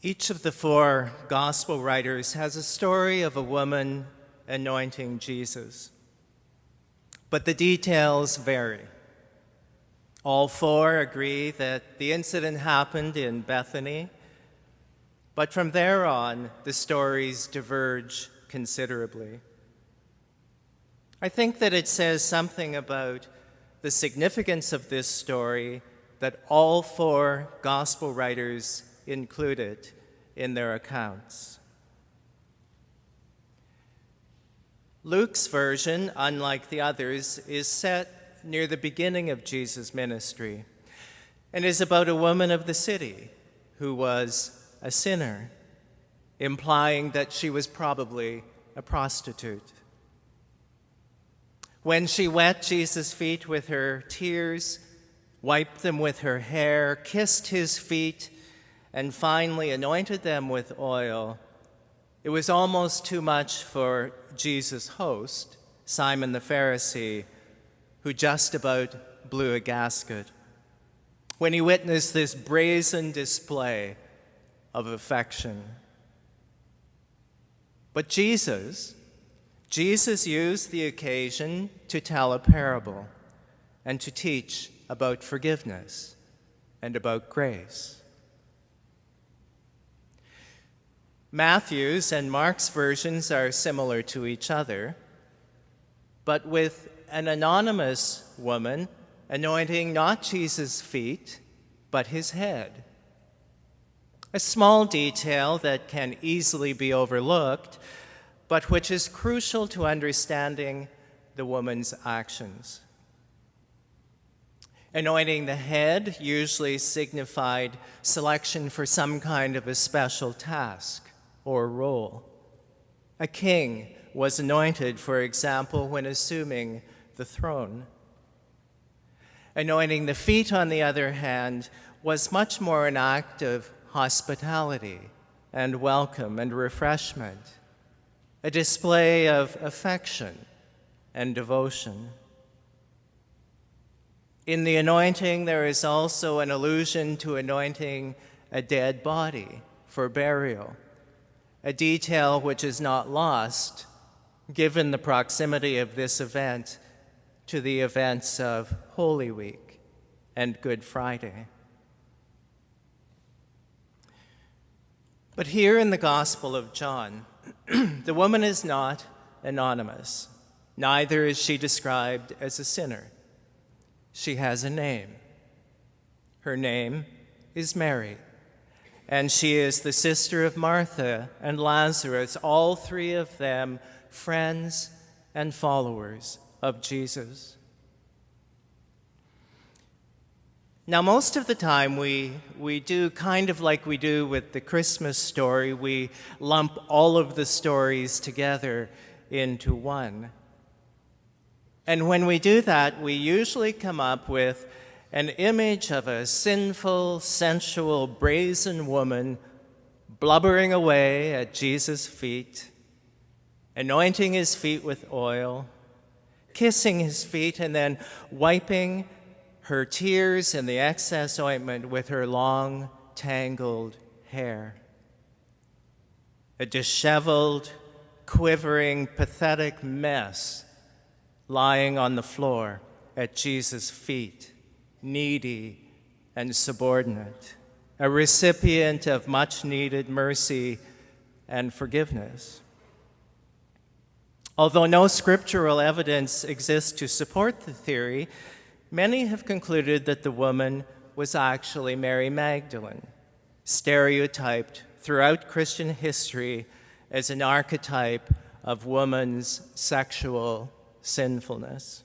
Each of the four gospel writers has a story of a woman anointing Jesus, but the details vary. All four agree that the incident happened in Bethany, but from there on, the stories diverge considerably. I think that it says something about the significance of this story that all four gospel writers include it in their accounts. Luke's version, unlike the others, is set near the beginning of Jesus' ministry and is about a woman of the city who was a sinner, implying that she was probably a prostitute. When she wet Jesus' feet with her tears, wiped them with her hair, kissed his feet, and finally anointed them with oil, it was almost too much for Jesus' host, Simon the Pharisee, who just about blew a gasket when he witnessed this brazen display of affection. But Jesus used the occasion to tell a parable and to teach about forgiveness and about grace. Matthew's and Mark's versions are similar to each other, but with an anonymous woman anointing not Jesus' feet, but his head. A small detail that can easily be overlooked, but which is crucial to understanding the woman's actions. Anointing the head usually signified selection for some kind of a special task or role. A king was anointed, for example, when assuming the throne. Anointing the feet, on the other hand, was much more an act of hospitality and welcome and refreshment, a display of affection and devotion. In the anointing, there is also an allusion to anointing a dead body for burial, a detail which is not lost given the proximity of this event to the events of Holy Week and Good Friday. But here in the Gospel of John, the woman is not anonymous. Neither is she described as a sinner. She has a name. Her name is Mary, and she is the sister of Martha and Lazarus, all three of them friends and followers of Jesus. Now, most of the time we do kind of like we do with the Christmas story. We lump all of the stories together into one. And when we do that, we usually come up with an image of a sinful, sensual, brazen woman blubbering away at Jesus' feet, anointing his feet with oil, kissing his feet, and then wiping her tears and the excess ointment with her long, tangled hair. A disheveled, quivering, pathetic mess lying on the floor at Jesus' feet, needy and subordinate, a recipient of much-needed mercy and forgiveness. Although no scriptural evidence exists to support the theory, many have concluded that the woman was actually Mary Magdalene, stereotyped throughout Christian history as an archetype of woman's sexual sinfulness.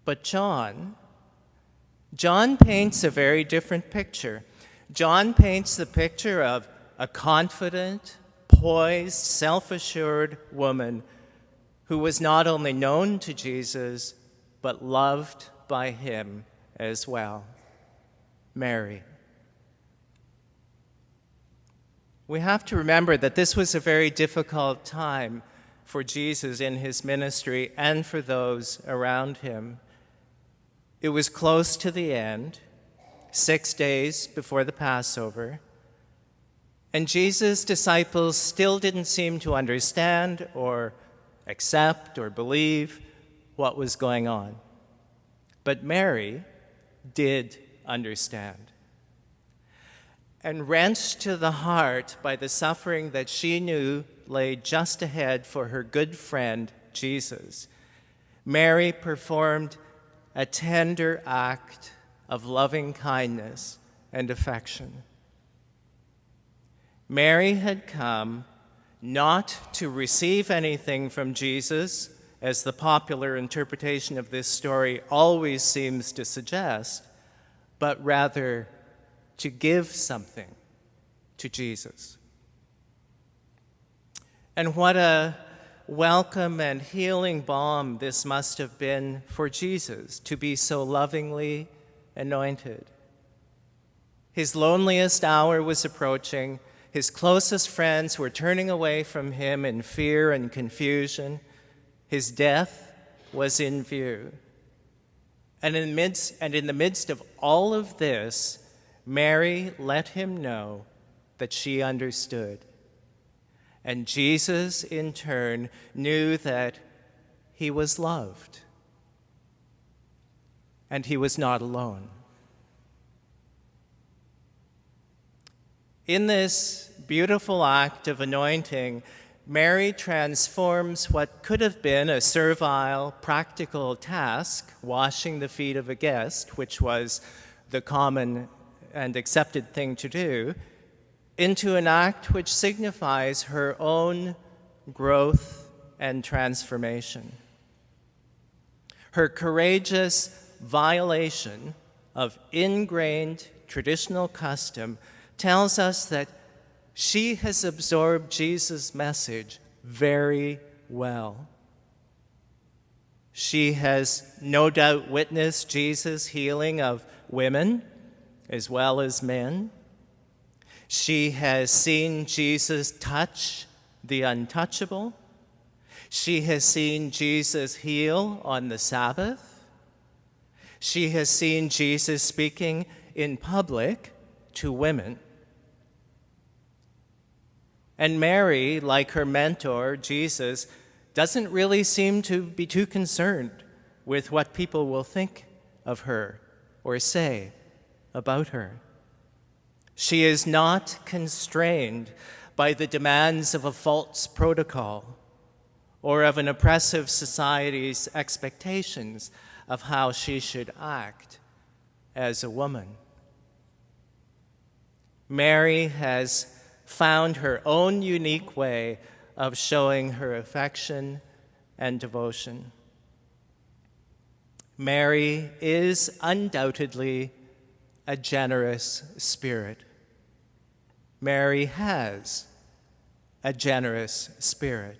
But John paints a very different picture. John paints the picture of a confident, poised, self-assured woman who was not only known to Jesus, but loved by him as well, Mary. We have to remember that this was a very difficult time for Jesus in his ministry and for those around him. It was close to the end, 6 days before the Passover, and Jesus' disciples still didn't seem to understand or accept or believe what was going on. But Mary did understand. And wrenched to the heart by the suffering that she knew lay just ahead for her good friend, Jesus, Mary performed a tender act of loving kindness and affection. Mary had come not to receive anything from Jesus, as the popular interpretation of this story always seems to suggest, but rather to give something to Jesus. And what a welcome and healing balm this must have been for Jesus, to be so lovingly anointed. His loneliest hour was approaching. His closest friends were turning away from him in fear and confusion. His death was in view. And in the midst of all of this, Mary let him know that she understood. And Jesus, in turn, knew that he was loved. And he was not alone. In this beautiful act of anointing, Mary transforms what could have been a servile, practical task, washing the feet of a guest, which was the common and accepted thing to do, into an act which signifies her own growth and transformation. Her courageous violation of ingrained traditional custom tells us that she has absorbed Jesus' message very well. She has no doubt witnessed Jesus' healing of women as well as men. She has seen Jesus touch the untouchable. She has seen Jesus heal on the Sabbath. She has seen Jesus speaking in public to women. And Mary, like her mentor, Jesus, doesn't really seem to be too concerned with what people will think of her or say about her. She is not constrained by the demands of a false protocol or of an oppressive society's expectations of how she should act as a woman. Mary has found her own unique way of showing her affection and devotion. Mary is undoubtedly a generous spirit. Mary has a generous spirit.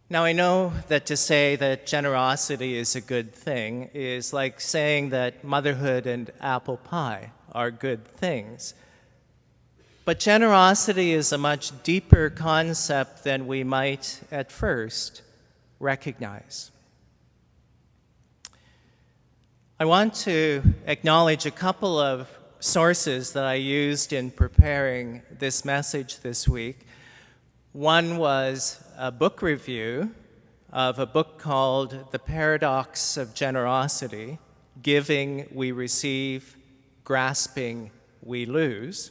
Now, I know that to say that generosity is a good thing is like saying that motherhood and apple pie are good things. But generosity is a much deeper concept than we might at first recognize. I want to acknowledge a couple of sources that I used in preparing this message this week. One was a book review of a book called The Paradox of Generosity: Giving We Receive, Grasping We Lose.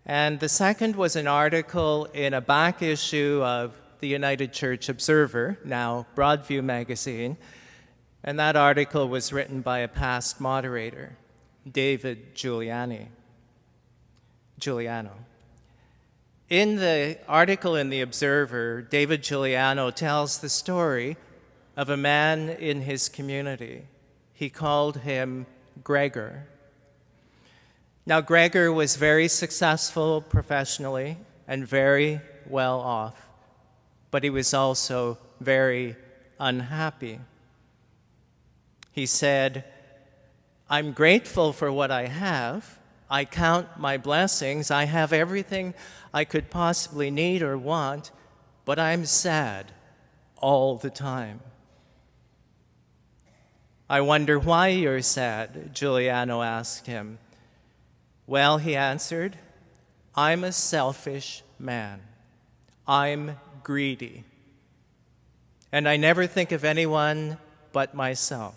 And the second was an article in a back issue of the United Church Observer, now Broadview magazine, and that article was written by a past moderator, David Giuliano. In the article in the Observer, David Giuliano tells the story of a man in his community. He called him Gregor. Now, Gregor was very successful professionally and very well off, but he was also very unhappy. He said, "I'm grateful for what I have. I count my blessings. I have everything I could possibly need or want, but I'm sad all the time." "I wonder why you're sad," Giuliano asked him. "Well," he answered, "I'm a selfish man. I'm greedy. And I never think of anyone but myself."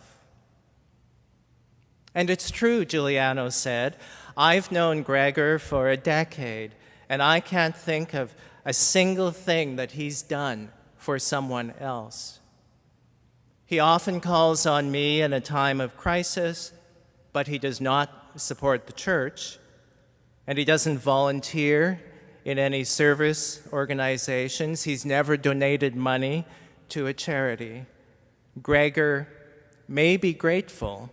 "And it's true," Giuliano said. "I've known Gregor for a decade, and I can't think of a single thing that he's done for someone else. He often calls on me in a time of crisis, but he does not support the church, and he doesn't volunteer in any service organizations. He's never donated money to a charity. Gregor may be grateful,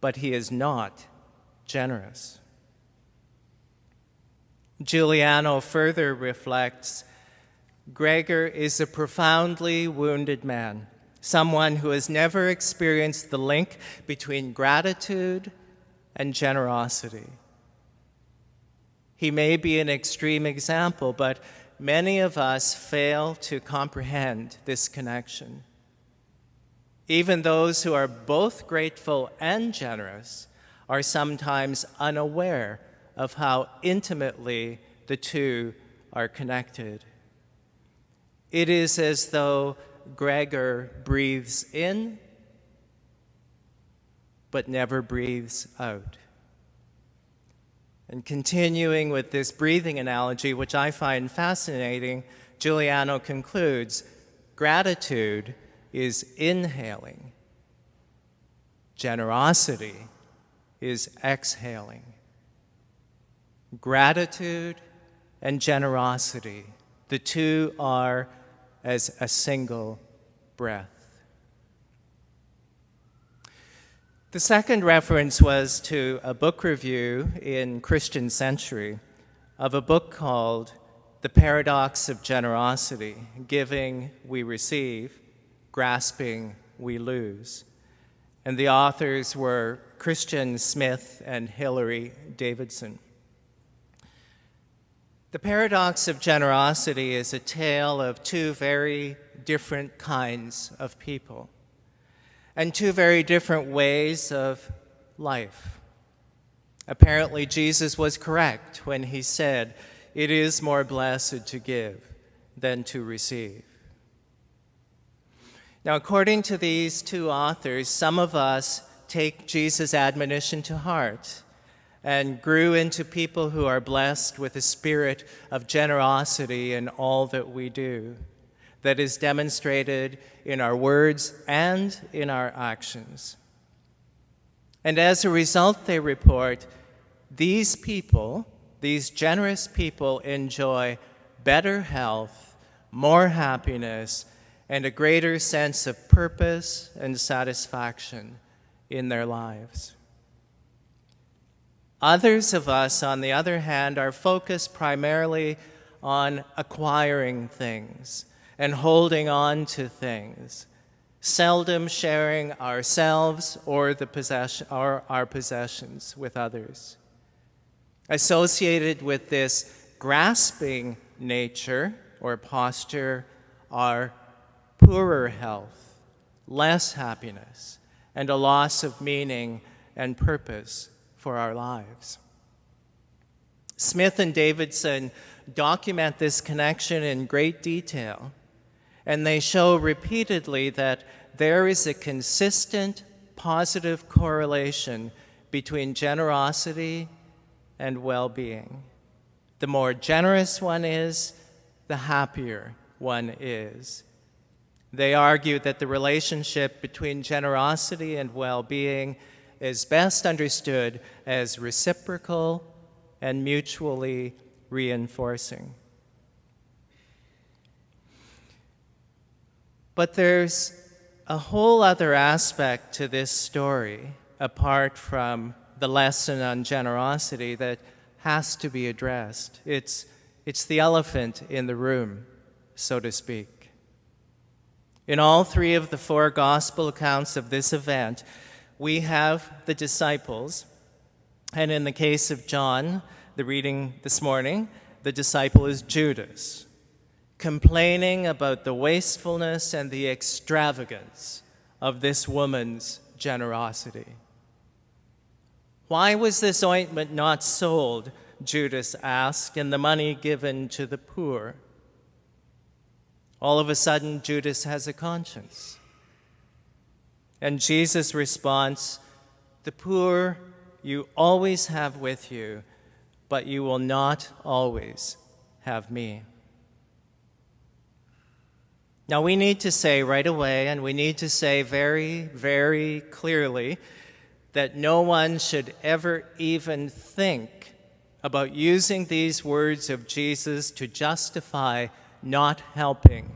but he is not generous." Giuliano further reflects, "Gregor is a profoundly wounded man, someone who has never experienced the link between gratitude and generosity. He may be an extreme example, but many of us fail to comprehend this connection. Even those who are both grateful and generous are sometimes unaware of how intimately the two are connected. It is as though Gregor breathes in, but never breathes out." And continuing with this breathing analogy, which I find fascinating, Giuliano concludes, "Gratitude is inhaling. Generosity is exhaling." Gratitude and generosity, the two are as a single breath. The second reference was to a book review in Christian Century of a book called The Paradox of Generosity: Giving We Receive, Grasping We Lose. And the authors were Christian Smith and Hilary Davidson. The paradox of generosity is a tale of two very different kinds of people and two very different ways of life. Apparently, Jesus was correct when he said, "It is more blessed to give than to receive." Now, according to these two authors, some of us take Jesus' admonition to heart and grew into people who are blessed with a spirit of generosity in all that we do, that is demonstrated in our words and in our actions. And as a result, they report, these people, these generous people, enjoy better health, more happiness, and a greater sense of purpose and satisfaction in their lives. Others of us, on the other hand, are focused primarily on acquiring things and holding on to things, seldom sharing ourselves or our possessions with others. Associated with this grasping nature or posture are poorer health, less happiness, and a loss of meaning and purpose for our lives. Smith and Davidson document this connection in great detail, and they show repeatedly that there is a consistent positive correlation between generosity and well-being. The more generous one is, the happier one is. They argue that the relationship between generosity and well-being is best understood as reciprocal and mutually reinforcing. But there's a whole other aspect to this story, apart from the lesson on generosity, that has to be addressed. It's the elephant in the room, so to speak. In all three of the four gospel accounts of this event, we have the disciples, and in the case of John, the reading this morning, the disciple is Judas, complaining about the wastefulness and the extravagance of this woman's generosity. Why was this ointment not sold, Judas asked, and the money given to the poor? All of a sudden, Judas has a conscience. And Jesus' response, the poor you always have with you, but you will not always have me. Now we need to say right away, and we need to say very, very clearly, that no one should ever even think about using these words of Jesus to justify not helping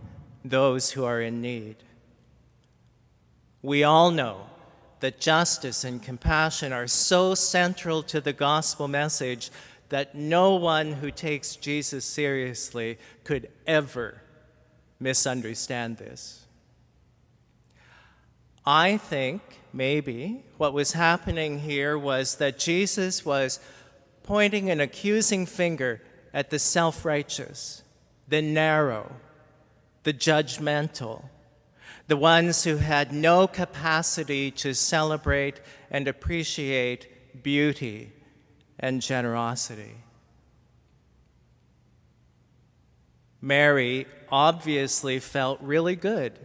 those who are in need. We all know that justice and compassion are so central to the gospel message that no one who takes Jesus seriously could ever misunderstand this. I think maybe what was happening here was that Jesus was pointing an accusing finger at the self-righteous, the narrow, the judgmental, the ones who had no capacity to celebrate and appreciate beauty and generosity. Mary obviously felt really good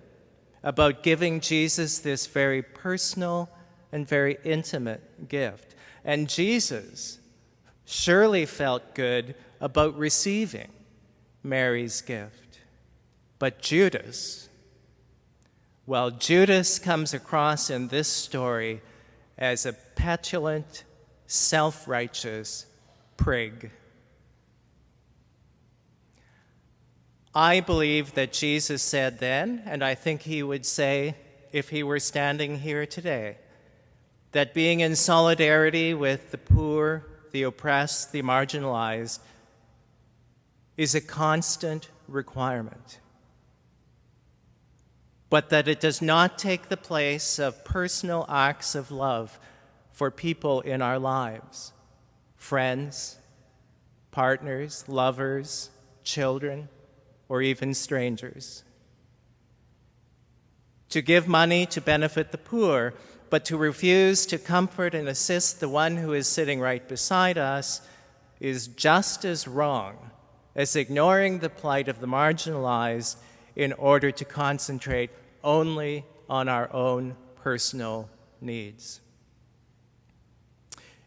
about giving Jesus this very personal and very intimate gift. And Jesus surely felt good about receiving Mary's gift. But Judas comes across in this story as a petulant, self-righteous prig. I believe that Jesus said then, and I think he would say if he were standing here today, that being in solidarity with the poor, the oppressed, the marginalized is a constant requirement, but that it does not take the place of personal acts of love for people in our lives, friends, partners, lovers, children, or even strangers. To give money to benefit the poor, but to refuse to comfort and assist the one who is sitting right beside us is just as wrong as ignoring the plight of the marginalized in order to concentrate only on our own personal needs.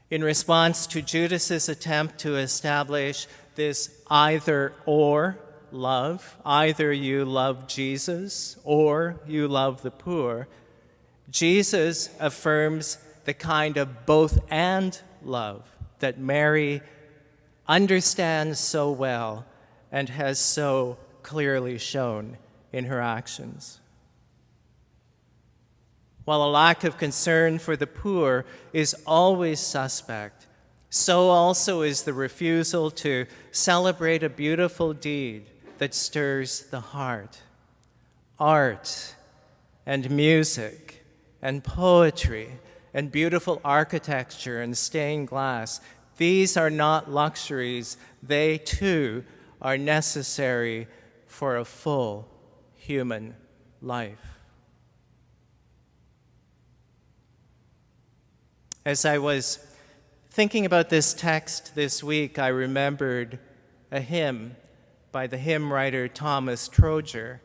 In response to Judas's attempt to establish this either-or love, either you love Jesus or you love the poor, Jesus affirms the kind of both-and love that Mary understands so well and has so clearly shown in her actions. While a lack of concern for the poor is always suspect, so also is the refusal to celebrate a beautiful deed that stirs the heart. Art and music and poetry and beautiful architecture and stained glass, these are not luxuries. They too are necessary for a full human life. As I was thinking about this text this week, I remembered a hymn by the hymn writer Thomas Trojer.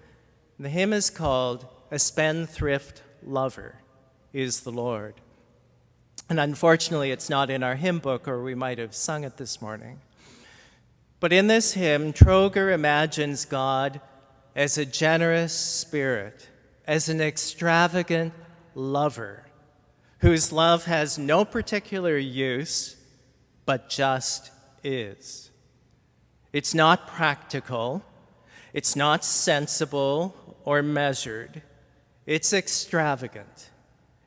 The hymn is called "A Spendthrift Lover is the Lord." And unfortunately, it's not in our hymn book, or we might have sung it this morning. But in this hymn, Trojer imagines God as a generous spirit, as an extravagant lover, whose love has no particular use, but just is. It's not practical, it's not sensible or measured, it's extravagant,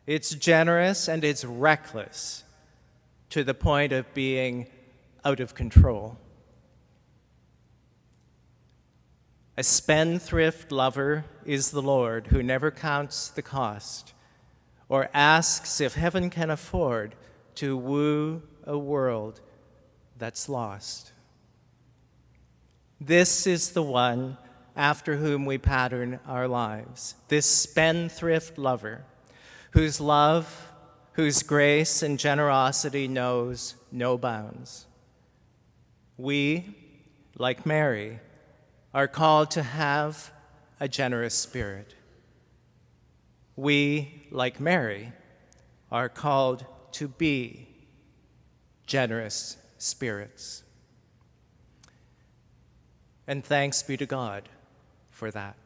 it's generous, and it's reckless to the point of being out of control. A spendthrift lover is the Lord, who never counts the cost or asks if heaven can afford to woo a world that's lost. This is the one after whom we pattern our lives, this spendthrift lover, whose love, whose grace and generosity knows no bounds. We, like Mary, are called to have a generous spirit. We, like Mary, are called to be generous spirits. And thanks be to God for that.